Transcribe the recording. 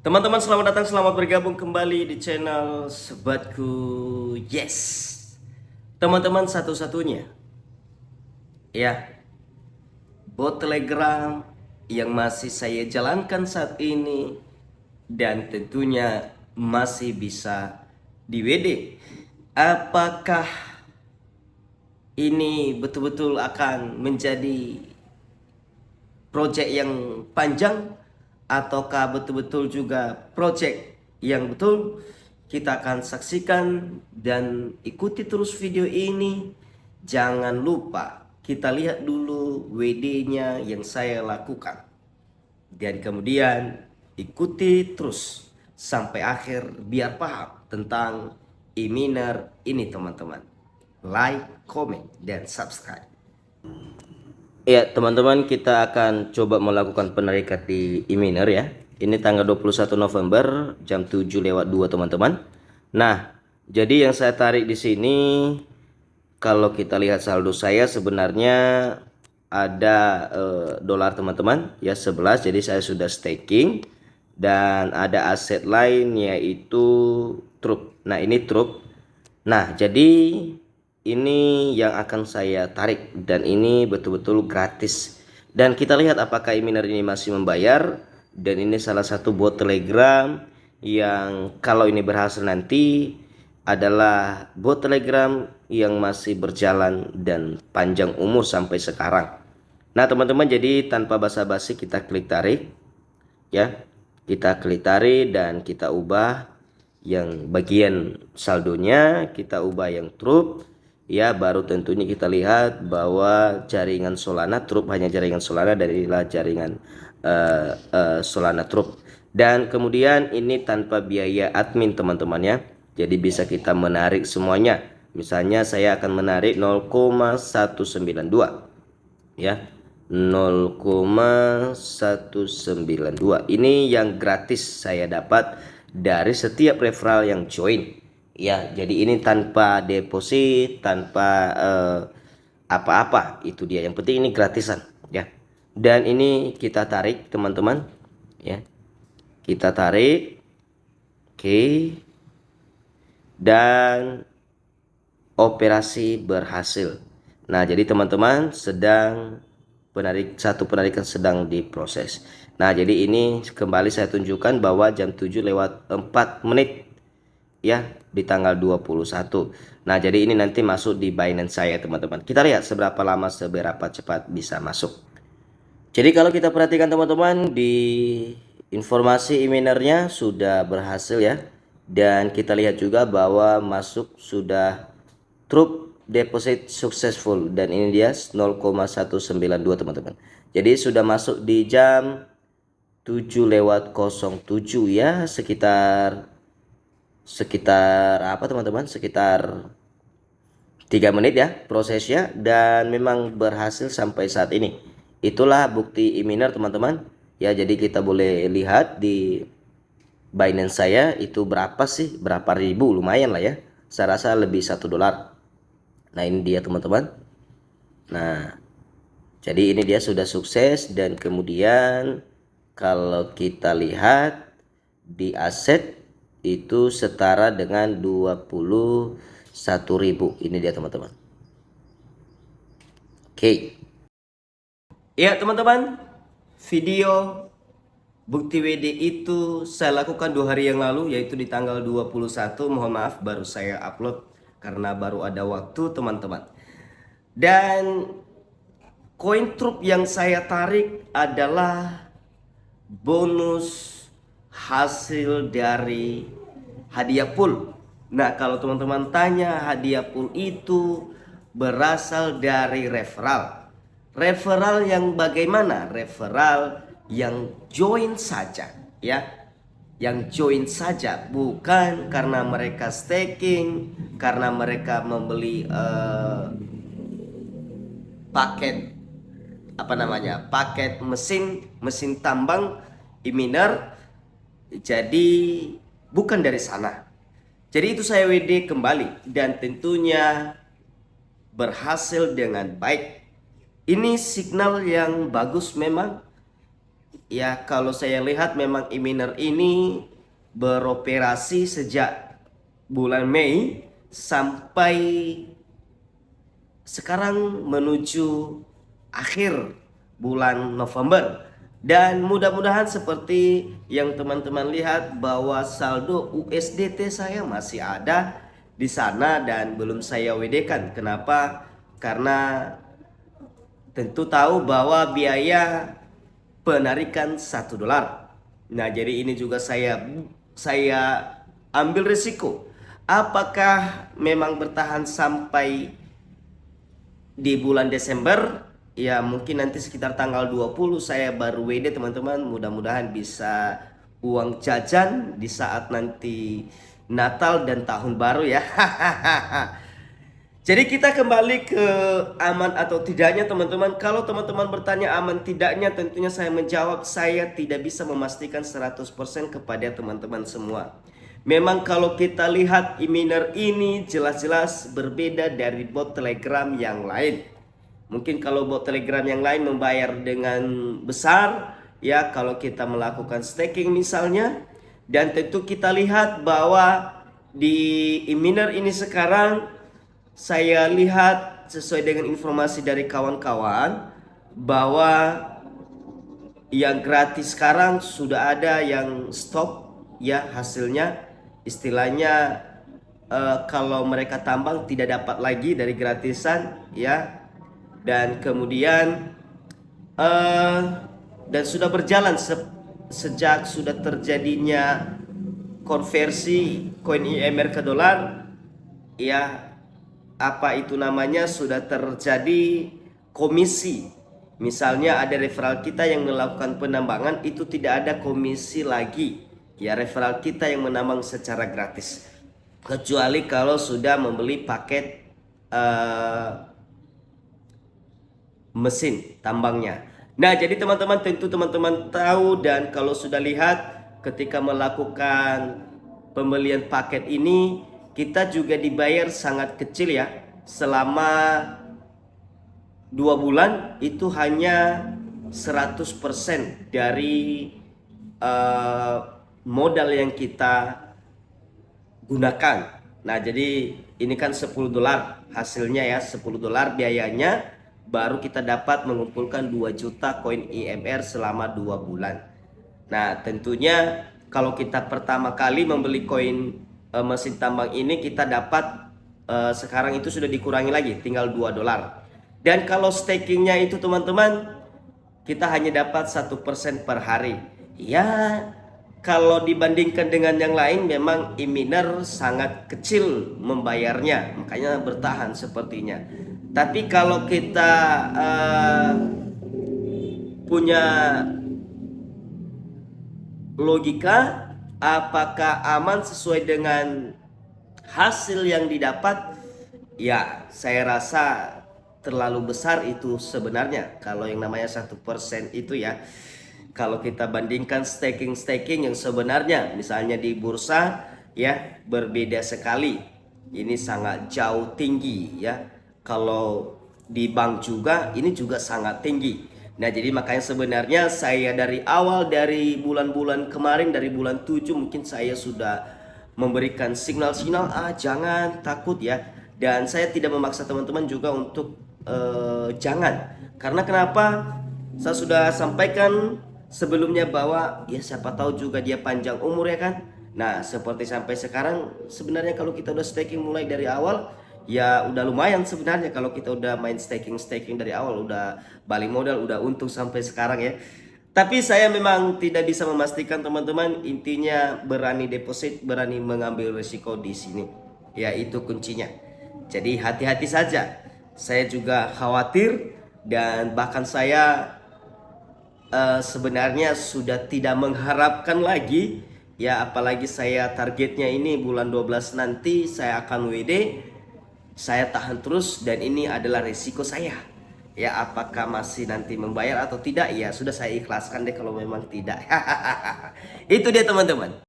Teman-teman selamat datang, selamat bergabung kembali di channel Sobatku. Yes, teman-teman satu-satunya ya, bot Telegram yang masih saya jalankan saat ini dan tentunya masih bisa di WD. Apakah ini betul-betul akan menjadi project yang panjang ataukah betul-betul juga project yang betul? Kita akan saksikan dan ikuti terus video ini. Jangan lupa kita lihat dulu WD-nya yang saya lakukan dan kemudian ikuti terus sampai akhir biar paham tentang e-miner ini teman-teman. Like, comment, dan subscribe. Ya, teman-teman, kita akan coba melakukan penarikan di e-miner ya. Ini tanggal 21 November jam 7:02 teman-teman. Nah, jadi yang saya tarik di sini kalau kita lihat saldo saya sebenarnya ada dolar teman-teman ya 11. Jadi saya sudah staking dan ada aset lain yaitu truk. Nah, ini truk. Nah, jadi ini yang akan saya tarik dan ini betul-betul gratis. Dan kita lihat apakah e-miner ini masih membayar. Dan ini salah satu bot Telegram yang kalau ini berhasil nanti adalah bot Telegram yang masih berjalan dan panjang umur sampai sekarang. Nah, teman-teman, jadi tanpa basa-basi kita klik tarik ya. Kita klik tarik dan kita ubah yang bagian saldonya, kita ubah yang trup ya. Baru tentunya kita lihat bahwa jaringan Solana trup hanya jaringan Solana darilah jaringan Solana trup. Dan kemudian ini tanpa biaya admin teman-teman ya. Jadi bisa kita menarik semuanya. Misalnya saya akan menarik 0,192 ya, 0,192. Ini yang gratis saya dapat dari setiap referral yang join ya. Jadi ini tanpa deposit, tanpa apa-apa, itu dia. Yang penting ini gratisan ya. Dan ini kita tarik teman-teman ya, kita tarik. Oke, dan operasi berhasil. Nah, jadi teman-teman sedang satu penarikan sedang diproses. Nah, jadi ini kembali saya tunjukkan bahwa jam 7:04 ya di tanggal 21. Nah, jadi ini nanti masuk di Binance saya teman-teman. Kita lihat seberapa lama, seberapa cepat bisa masuk. Jadi kalau kita perhatikan teman-teman, di informasi e-minernya sudah berhasil ya. Dan kita lihat juga bahwa masuk sudah trup deposit successful, dan ini dia 0,192 teman-teman. Jadi sudah masuk di jam 7:07 ya, sekitar apa teman-teman, sekitar 3 menit ya prosesnya, dan memang berhasil sampai saat ini. Itulah bukti e-miner teman-teman ya. Jadi kita boleh lihat di Binance saya itu berapa sih, berapa ribu, lumayan lah ya. Saya rasa lebih $1. Nah, ini dia teman-teman. Nah, jadi ini dia sudah sukses. Dan kemudian kalau kita lihat di aset itu setara dengan 21.000. Ini dia teman-teman. Oke. Ya teman-teman, video bukti WD itu saya lakukan 2 hari yang lalu, yaitu di tanggal 21. Mohon maaf baru saya upload karena baru ada waktu teman-teman. Dan koin trup yang saya tarik adalah bonus hasil dari hadiah pool. Nah, kalau teman-teman tanya, hadiah pool itu berasal dari referral. Referral yang bagaimana? Referral yang join saja ya. Yang join saja, bukan karena mereka staking, karena mereka membeli paket paket mesin tambang e-miner. Jadi bukan dari sana. Jadi itu saya WD kembali dan tentunya berhasil dengan baik. Ini signal yang bagus memang Ya, kalau saya lihat memang e-miner ini beroperasi sejak bulan Mei sampai sekarang menuju akhir bulan November. Dan mudah-mudahan seperti yang teman-teman lihat bahwa saldo USDT saya masih ada di sana dan belum saya WD-kan. Kenapa? Karena tentu tahu bahwa biaya penarikan $1. Nah, jadi ini juga saya ambil risiko. Apakah memang bertahan sampai di bulan Desember? Ya, mungkin nanti sekitar tanggal 20 saya baru WD, teman-teman. Mudah-mudahan bisa uang jajan di saat nanti Natal dan tahun baru ya. Jadi kita kembali ke aman atau tidaknya, teman-teman. Kalau teman-teman bertanya aman tidaknya, tentunya saya menjawab saya tidak bisa memastikan 100% kepada teman-teman semua. Memang kalau kita lihat e-miner ini jelas-jelas berbeda dari bot Telegram yang lain. Mungkin kalau bot Telegram yang lain membayar dengan besar, ya kalau kita melakukan staking misalnya. Dan tentu kita lihat bahwa di e-miner ini sekarang saya lihat sesuai dengan informasi dari kawan-kawan bahwa yang gratis sekarang sudah ada yang stop ya hasilnya, istilahnya kalau mereka tambang tidak dapat lagi dari gratisan ya. Dan kemudian dan sudah berjalan sejak sudah terjadinya konversi koin IMR ke dolar ya, apa itu namanya, sudah terjadi komisi. Misalnya ada referral kita yang melakukan penambangan, itu tidak ada komisi lagi ya, referral kita yang menambang secara gratis, kecuali kalau sudah membeli paket mesin tambangnya. Nah, jadi teman-teman tentu teman-teman tahu, dan kalau sudah lihat ketika melakukan pembelian paket ini kita juga dibayar sangat kecil ya. Selama 2 bulan itu hanya 100% dari modal yang kita gunakan. Nah, jadi ini kan $10 hasilnya ya, $10 biayanya, baru kita dapat mengumpulkan 2 juta koin IMR selama 2 bulan. Nah, tentunya kalau kita pertama kali membeli koin mesin tambang ini, kita dapat sekarang itu sudah dikurangi lagi tinggal $2. Dan kalau stakingnya itu teman-teman, kita hanya dapat 1% per hari ya. Kalau dibandingkan dengan yang lain memang e-miner sangat kecil membayarnya, makanya bertahan sepertinya. Tapi kalau kita punya logika, apakah aman sesuai dengan hasil yang didapat? Ya, saya rasa terlalu besar itu sebenarnya. Kalau yang namanya 1% itu ya, kalau kita bandingkan staking yang sebenarnya misalnya di bursa ya, berbeda sekali. Ini sangat jauh tinggi ya. Kalau di bank juga ini juga sangat tinggi. Nah, jadi makanya sebenarnya saya dari awal, dari bulan-bulan kemarin, dari bulan 7 mungkin saya sudah memberikan signal-signal jangan takut ya. Dan saya tidak memaksa teman-teman juga untuk jangan. Karena kenapa? Saya sudah sampaikan sebelumnya bahwa ya siapa tahu juga dia panjang umur ya kan. Nah, seperti sampai sekarang sebenarnya kalau kita udah staking mulai dari awal ya udah lumayan sebenarnya. Kalau kita udah main staking dari awal, udah balik modal, udah untung sampai sekarang ya. Tapi saya memang tidak bisa memastikan teman-teman. Intinya berani deposit, berani mengambil risiko di sini. Ya, itu kuncinya. Jadi hati-hati saja. Saya juga khawatir, dan bahkan saya sebenarnya sudah tidak mengharapkan lagi ya, apalagi saya targetnya ini bulan 12 nanti saya akan WD. Saya tahan terus, dan ini adalah resiko saya ya. Apakah masih nanti membayar atau tidak, ya sudah saya ikhlaskan deh kalau memang tidak. Itu dia teman-teman.